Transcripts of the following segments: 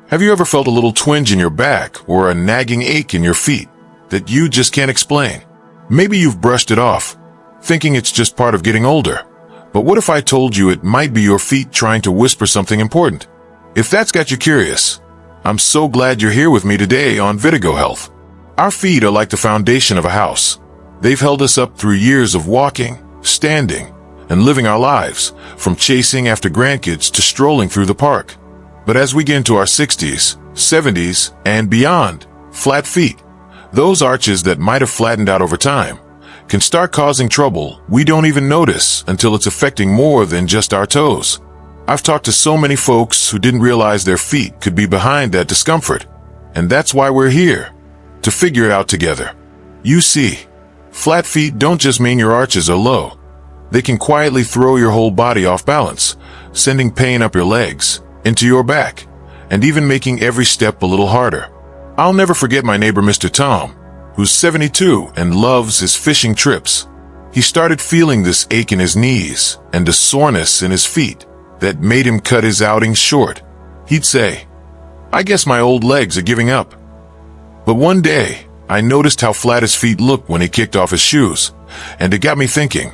Have you ever felt a little twinge in your back or a nagging ache in your feet that you just can't explain? Maybe you've brushed it off, thinking it's just part of getting older. But what if I told you it might be your feet trying to whisper something important? If that's got you curious, I'm so glad you're here with me today on vitagohealth. Our feet are like the foundation of a house. They've held us up through years of walking, standing, and living our lives, from chasing after grandkids to strolling through the park. But as we get into our 60s, 70s, and beyond, flat feet, those arches that might have flattened out over time, can start causing trouble we don't even notice until it's affecting more than just our toes. I've talked to so many folks who didn't realize their feet could be behind that discomfort, and that's why we're here, to figure it out together. You see, flat feet don't just mean your arches are low. They can quietly throw your whole body off balance, sending pain up your legs, into your back, and even making every step a little harder. I'll never forget my neighbor Mr. Tom, who's 72 and loves his fishing trips. He started feeling this ache in his knees and a soreness in his feet that made him cut his outings short. He'd say, "I guess my old legs are giving up." But one day, I noticed how flat his feet looked when he kicked off his shoes, and it got me thinking,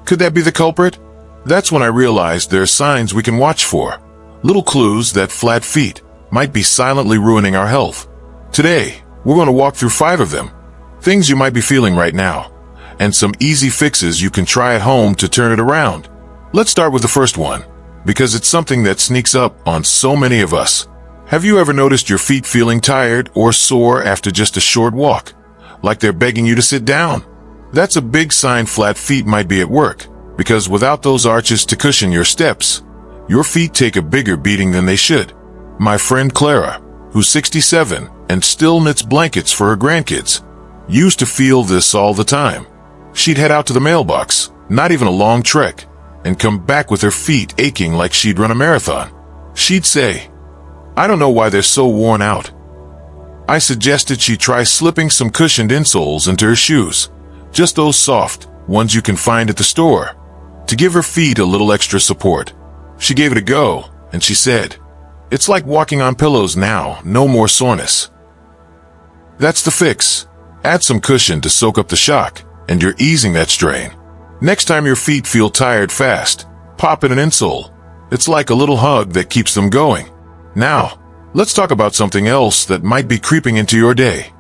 could that be the culprit? That's when I realized there are signs we can watch for, little clues that flat feet might be silently ruining our health. Today, we're going to walk through 5 of them, things you might be feeling right now, and some easy fixes you can try at home to turn it around. Let's start with the first one, because it's something that sneaks up on so many of us. Have you ever noticed your feet feeling tired or sore after just a short walk, like they're begging you to sit down? That's a big sign flat feet might be at work, because without those arches to cushion your steps, your feet take a bigger beating than they should. My friend Clara, who's 67 and still knits blankets for her grandkids, used to feel this all the time. She'd head out to the mailbox, not even a long trek, and come back with her feet aching like she'd run a marathon. She'd say, "I don't know why they're so worn out." I suggested she try slipping some cushioned insoles into her shoes, just those soft ones you can find at the store, to give her feet a little extra support. She gave it a go, and she said, "It's like walking on pillows now, no more soreness." That's the fix. Add some cushion to soak up the shock, and you're easing that strain. Next time your feet feel tired fast, pop in an insole. It's like a little hug that keeps them going. Now, let's talk about something else that might be creeping into your day.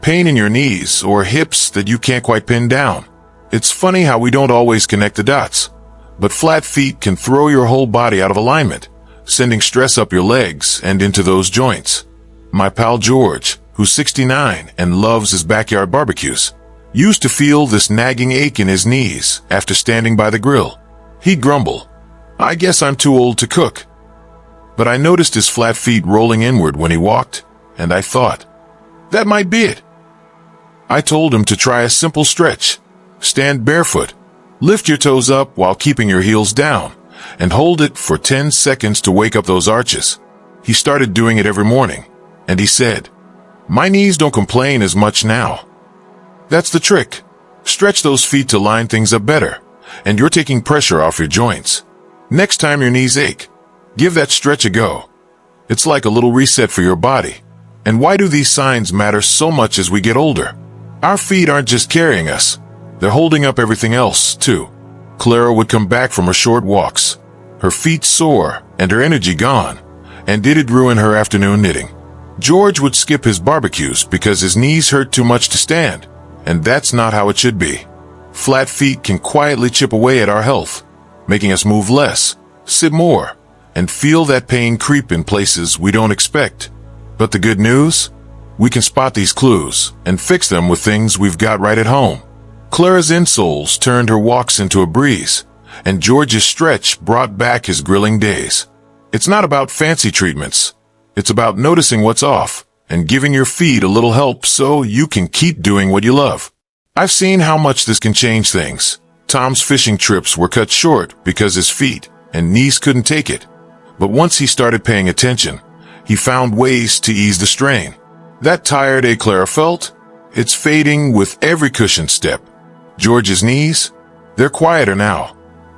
Pain in your knees or hips that you can't quite pin down. It's funny how we don't always connect the dots, but flat feet can throw your whole body out of alignment, sending stress up your legs and into those joints. My pal George, who's 69 and loves his backyard barbecues, used to feel this nagging ache in his knees after standing by the grill. He'd grumble, "I guess I'm too old to cook." But I noticed his flat feet rolling inward when he walked, and I thought, that might be it. I told him to try a simple stretch. Stand barefoot, lift your toes up while keeping your heels down, and hold it for 10 seconds to wake up those arches. He started doing it every morning, and he said, "My knees don't complain as much now." That's the trick. Stretch those feet to line things up better, and you're taking pressure off your joints. Next time your knees ache, give that stretch a go. It's like a little reset for your body. And why do these signs matter so much as we get older? Our feet aren't just carrying us. They're holding up everything else, too. Clara would come back from her short walks, her feet sore and her energy gone, and it'd ruin her afternoon knitting. George would skip his barbecues because his knees hurt too much to stand, and that's not how it should be. Flat feet can quietly chip away at our health, making us move less, sit more, and feel that pain creep in places we don't expect. But the good news? We can spot these clues and fix them with things we've got right at home. Clara's insoles turned her walks into a breeze, and George's stretch brought back his grilling days. It's not about fancy treatments. It's about noticing what's off and giving your feet a little help so you can keep doing what you love. I've seen how much this can change things. Tom's fishing trips were cut short because his feet and knees couldn't take it. But once he started paying attention, he found ways to ease the strain. That tired ache Clara felt, it's fading with every cushioned step. George's knees, they're quieter now,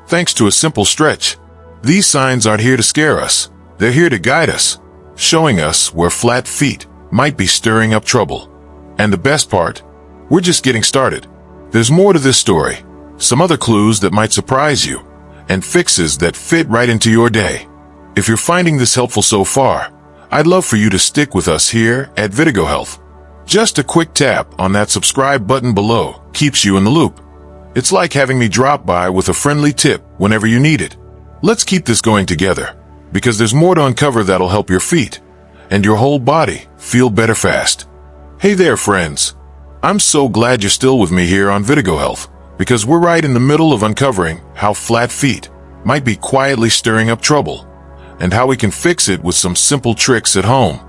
thanks to a simple stretch. These signs aren't here to scare us. They're here to guide us, showing us where flat feet might be stirring up trouble. And the best part? We're just getting started. There's more to this story, some other clues that might surprise you, and fixes that fit right into your day. If you're finding this helpful so far, I'd love for you to stick with us here at vitagohealth. Just a quick tap on that subscribe button below keeps you in the loop. It's like having me drop by with a friendly tip whenever you need it. Let's keep this going together, because there's more to uncover that'll help your feet and your whole body feel better fast. Hey there, friends. I'm so glad you're still with me here on vitagohealth, because we're right in the middle of uncovering how flat feet might be quietly stirring up trouble, and how we can fix it with some simple tricks at home.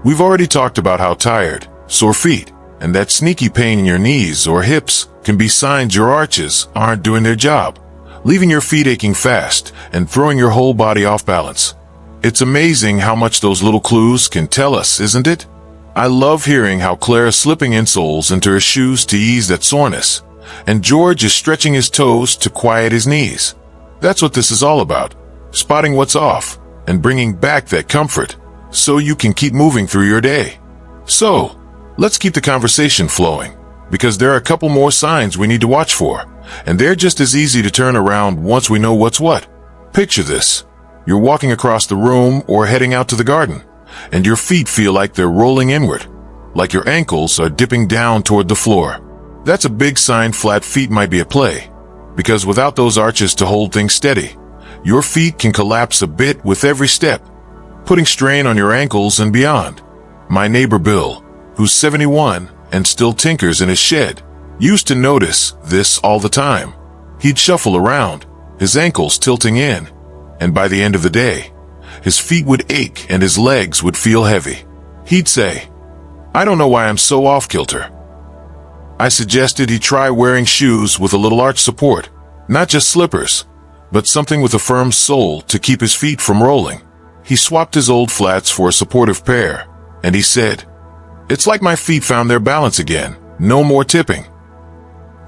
We've already talked about how tired, sore feet, and that sneaky pain in your knees or hips can be signs your arches aren't doing their job, leaving your feet aching fast and throwing your whole body off balance. It's amazing how much those little clues can tell us, isn't it? I love hearing how Claire is slipping insoles into her shoes to ease that soreness, and George is stretching his toes to quiet his knees. That's what this is all about, spotting what's off and bringing back that comfort so you can keep moving through your day. So, let's keep the conversation flowing, because there are a couple more signs we need to watch for, and they're just as easy to turn around once we know what's what. Picture this. You're walking across the room or heading out to the garden, and your feet feel like they're rolling inward, like your ankles are dipping down toward the floor. That's a big sign flat feet might be at play, because without those arches to hold things steady, your feet can collapse a bit with every step, putting strain on your ankles and beyond. My neighbor Bill, who's 71 and still tinkers in his shed, used to notice this all the time. He'd shuffle around, his ankles tilting in, and by the end of the day, his feet would ache and his legs would feel heavy. He'd say, "I don't know why I'm so off kilter." I suggested he try wearing shoes with a little arch support, not just slippers, but something with a firm sole to keep his feet from rolling. He swapped his old flats for a supportive pair, and he said, "It's like my feet found their balance again, no more tipping."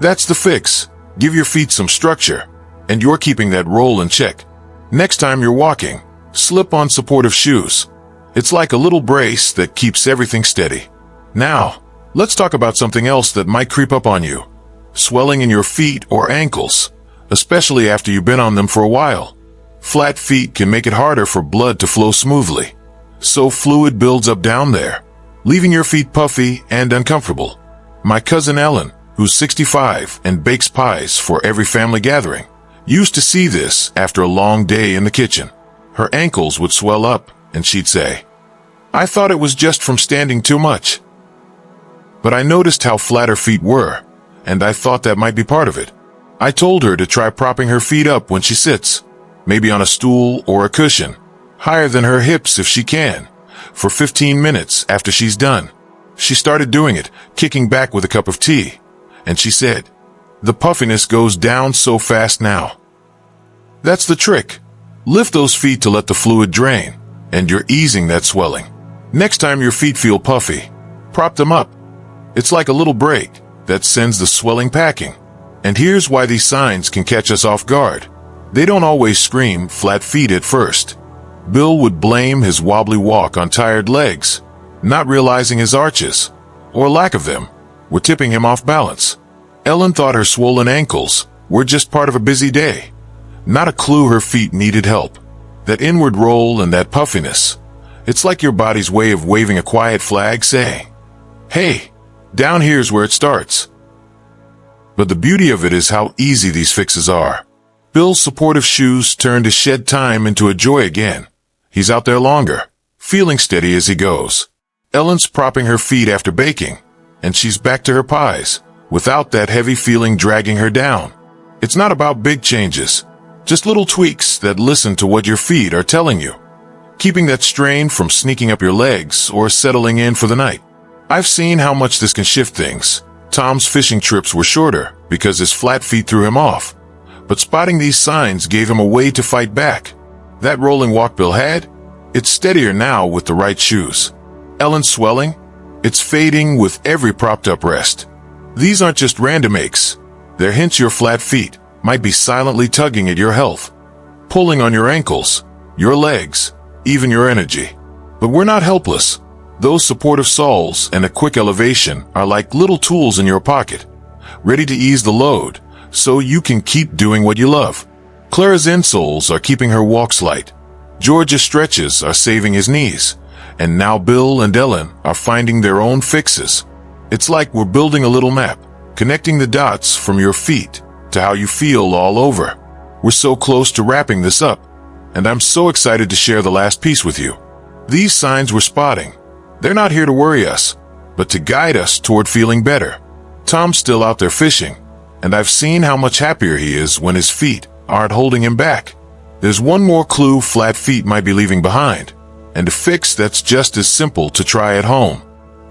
That's the fix. Give your feet some structure, and you're keeping that roll in check. Next time you're walking, slip on supportive shoes. It's like a little brace that keeps everything steady. Now, let's talk about something else that might creep up on you. Swelling in your feet or ankles, especially after you've been on them for a while. Flat feet can make it harder for blood to flow smoothly, so fluid builds up down there, leaving your feet puffy and uncomfortable. My cousin Ellen, who's 65 and bakes pies for every family gathering, used to see this after a long day in the kitchen. Her ankles would swell up, and she'd say, "I thought it was just from standing too much." But I noticed how flat her feet were, and I thought that might be part of it. I told her to try propping her feet up when she sits, maybe on a stool or a cushion, higher than her hips if she can, for 15 minutes after she's done. She started doing it, kicking back with a cup of tea, and she said, "The puffiness goes down so fast now." That's the trick. Lift those feet to let the fluid drain, and you're easing that swelling. Next time your feet feel puffy, prop them up. It's like a little brake that sends the swelling packing. And here's why these signs can catch us off guard. They don't always scream flat feet at first. Bill would blame his wobbly walk on tired legs, not realizing his arches, or lack of them, were tipping him off balance. Ellen thought her swollen ankles were just part of a busy day, not a clue her feet needed help. That inward roll and that puffiness, it's like your body's way of waving a quiet flag saying, "Hey, down here's where it starts." But the beauty of it is how easy these fixes are. Bill's supportive shoes turned his shed time into a joy again. He's out there longer, feeling steady as he goes. Ellen's propping her feet after baking, and she's back to her pies, without that heavy feeling dragging her down. It's not about big changes, just little tweaks that listen to what your feet are telling you, keeping that strain from sneaking up your legs or settling in for the night. I've seen how much this can shift things. Tom's fishing trips were shorter because his flat feet threw him off, but spotting these signs gave him a way to fight back. That rolling walk Bill had, it's steadier now with the right shoes. Ellen's swelling, it's fading with every propped up rest. These aren't just random aches. They're hints your flat feet might be silently tugging at your health, pulling on your ankles, your legs, even your energy. But we're not helpless. Those supportive soles and a quick elevation are like little tools in your pocket, ready to ease the load so you can keep doing what you love. Clara's insoles are keeping her walks light. George's stretches are saving his knees. And now Bill and Ellen are finding their own fixes. It's like we're building a little map, connecting the dots from your feet to how you feel all over. We're so close to wrapping this up, and I'm so excited to share the last piece with you. These signs we're spotting, they're not here to worry us, but to guide us toward feeling better. Tom's still out there fishing, and I've seen how much happier he is when his feet aren't holding him back. There's one more clue flat feet might be leaving behind, and a fix that's just as simple to try at home.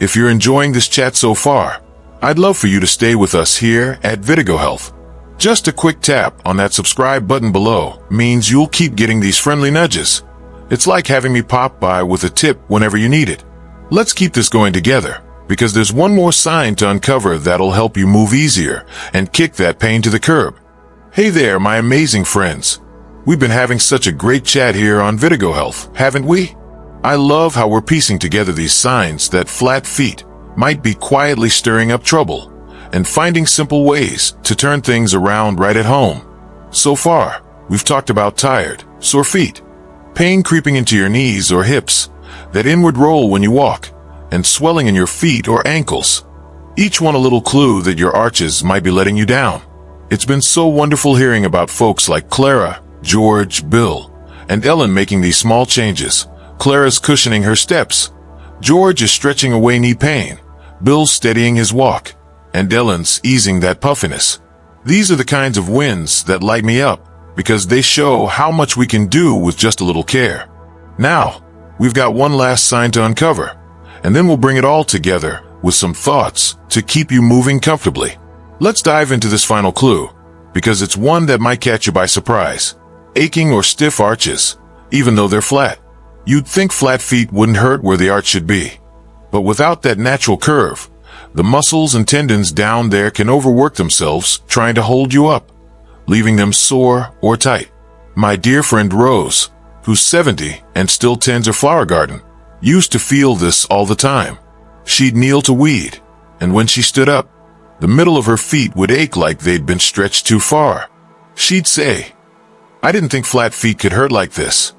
If you're enjoying this chat so far, I'd love for you to stay with us here at vitagohealth. Just a quick tap on that subscribe button below means you'll keep getting these friendly nudges. It's like having me pop by with a tip whenever you need it. Let's keep this going together, because there's one more sign to uncover that'll help you move easier and kick that pain to the curb. Hey there, my amazing friends. We've been having such a great chat here on vitagohealth, haven't we? I love how we're piecing together these signs that flat feet might be quietly stirring up trouble and finding simple ways to turn things around right at home. So far, we've talked about tired, sore feet, pain creeping into your knees or hips, that inward roll when you walk, and swelling in your feet or ankles. Each one a little clue that your arches might be letting you down. It's been so wonderful hearing about folks like Clara, George, Bill, and Ellen making these small changes. Clara's cushioning her steps. George is stretching away knee pain. Bill's steadying his walk. And Ellen's easing that puffiness. These are the kinds of wins that light me up, because they show how much we can do with just a little care. Now, we've got one last sign to uncover, and then we'll bring it all together with some thoughts to keep you moving comfortably. Let's dive into this final clue, because it's one that might catch you by surprise. Aching or stiff arches, even though they're flat. You'd think flat feet wouldn't hurt where the arch should be. But without that natural curve, the muscles and tendons down there can overwork themselves trying to hold you up, leaving them sore or tight. My dear friend Rose, who's 70 and still tends her flower garden, used to feel this all the time. She'd kneel to weed, and when she stood up, the middle of her feet would ache like they'd been stretched too far. She'd say, "I didn't think flat feet could hurt like this."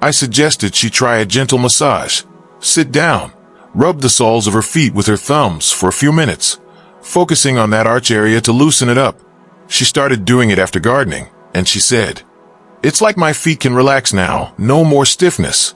I suggested she try a gentle massage. Sit down, rub the soles of her feet with her thumbs for a few minutes, focusing on that arch area to loosen it up. She started doing it after gardening, and she said, "It's like my feet can relax now, no more stiffness."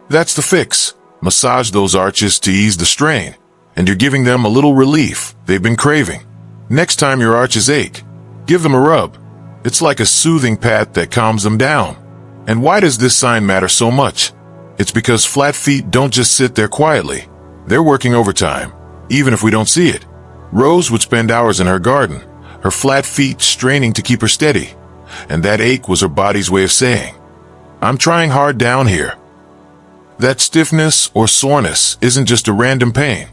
That's the fix. Massage those arches to ease the strain, and you're giving them a little relief they've been craving. Next time your arches ache, give them a rub. It's like a soothing pat that calms them down. And why does this sign matter so much? It's because flat feet don't just sit there quietly. They're working overtime, even if we don't see it. Rose would spend hours in her garden, her flat feet straining to keep her steady. And that ache was her body's way of saying, "I'm trying hard down here." That stiffness or soreness isn't just a random pain.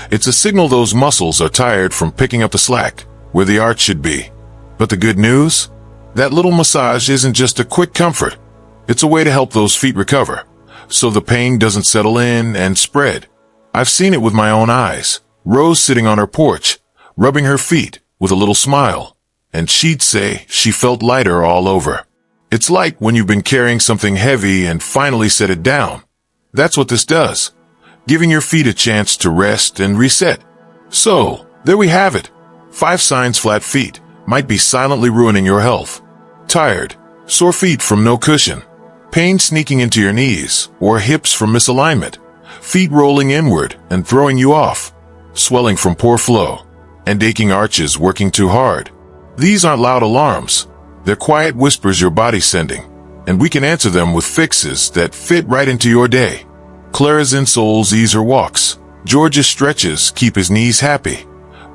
It's a signal those muscles are tired from picking up the slack where the arch should be. But the good news? That little massage isn't just a quick comfort. It's a way to help those feet recover, so the pain doesn't settle in and spread. I've seen it with my own eyes. Rose sitting on her porch, rubbing her feet with a little smile, and she'd say she felt lighter all over. It's like when you've been carrying something heavy and finally set it down. That's what this does, giving your feet a chance to rest and reset. So, there we have it. 5 signs flat feet might be silently ruining your health. Tired, sore feet from no cushion, pain sneaking into your knees or hips from misalignment, feet rolling inward and throwing you off, swelling from poor flow, and aching arches working too hard. These aren't loud alarms. They're quiet whispers your body's sending, and we can answer them with fixes that fit right into your day. Clara's insoles ease her walks. George's stretches keep his knees happy.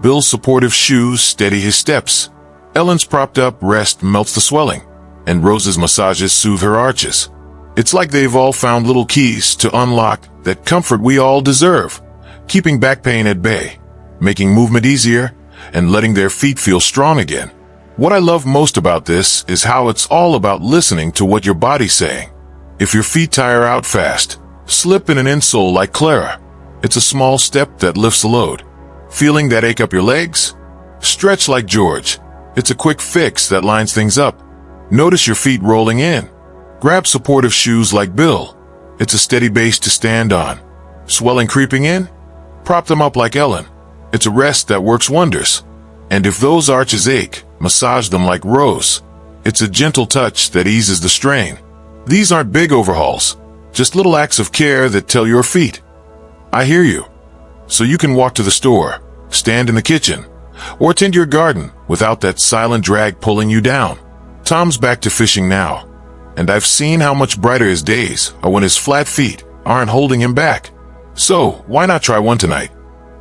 Bill's supportive shoes steady his steps. Ellen's propped up rest melts the swelling, and Rose's massages soothe her arches. It's like they've all found little keys to unlock that comfort we all deserve, keeping back pain at bay, making movement easier, and letting their feet feel strong again. What I love most about this is how it's all about listening to what your body's saying. If your feet tire out fast, slip in an insole like Clara. It's a small step that lifts a load. Feeling that ache up your legs? Stretch like George. It's a quick fix that lines things up. Notice your feet rolling in. Grab supportive shoes like Bill. It's a steady base to stand on. Swelling creeping in? Prop them up like Ellen. It's a rest that works wonders. And if those arches ache, massage them like Rose. It's a gentle touch that eases the strain. These aren't big overhauls, just little acts of care that tell your feet, I hear you. So you can walk to the store, stand in the kitchen, or tend your garden without that silent drag pulling you down. Tom's back to fishing now, and I've seen how much brighter his days are when his flat feet aren't holding him back. So why not try one tonight?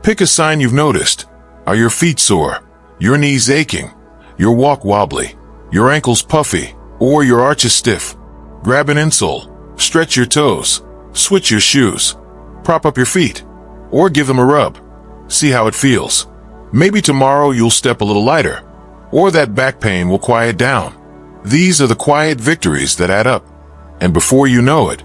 Pick a sign you've noticed. Are your feet sore? Your knees aching? Your walk wobbly? Your ankles puffy? Or your arches stiff? Grab an insole, stretch your toes, switch your shoes, prop up your feet, or give them a rub. See how it feels. Maybe tomorrow you'll step a little lighter, or that back pain will quiet down. These are the quiet victories that add up, and before you know it,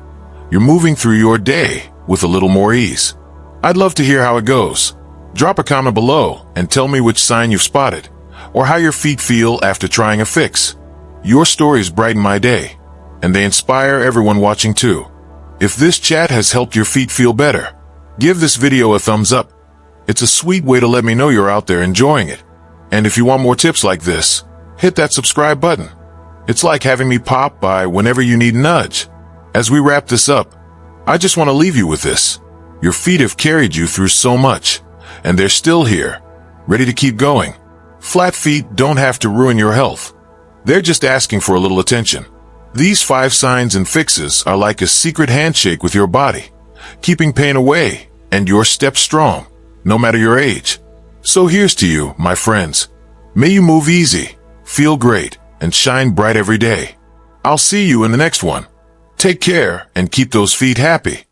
you're moving through your day with a little more ease. I'd love to hear how it goes. Drop a comment below and tell me which sign you've spotted, or how your feet feel after trying a fix. Your stories brighten my day, and they inspire everyone watching too. If this chat has helped your feet feel better, give this video a thumbs up. It's a sweet way to let me know you're out there enjoying it. And if you want more tips like this, hit that subscribe button. It's like having me pop by whenever you need a nudge. As we wrap this up, I just want to leave you with this. Your feet have carried you through so much, and they're still here, ready to keep going. Flat feet don't have to ruin your health. They're just asking for a little attention. These 5 signs and fixes are like a secret handshake with your body, keeping pain away and your steps strong, no matter your age. So here's to you, my friends. May you move easy, feel great, and shine bright every day. I'll see you in the next one. Take care and keep those feet happy.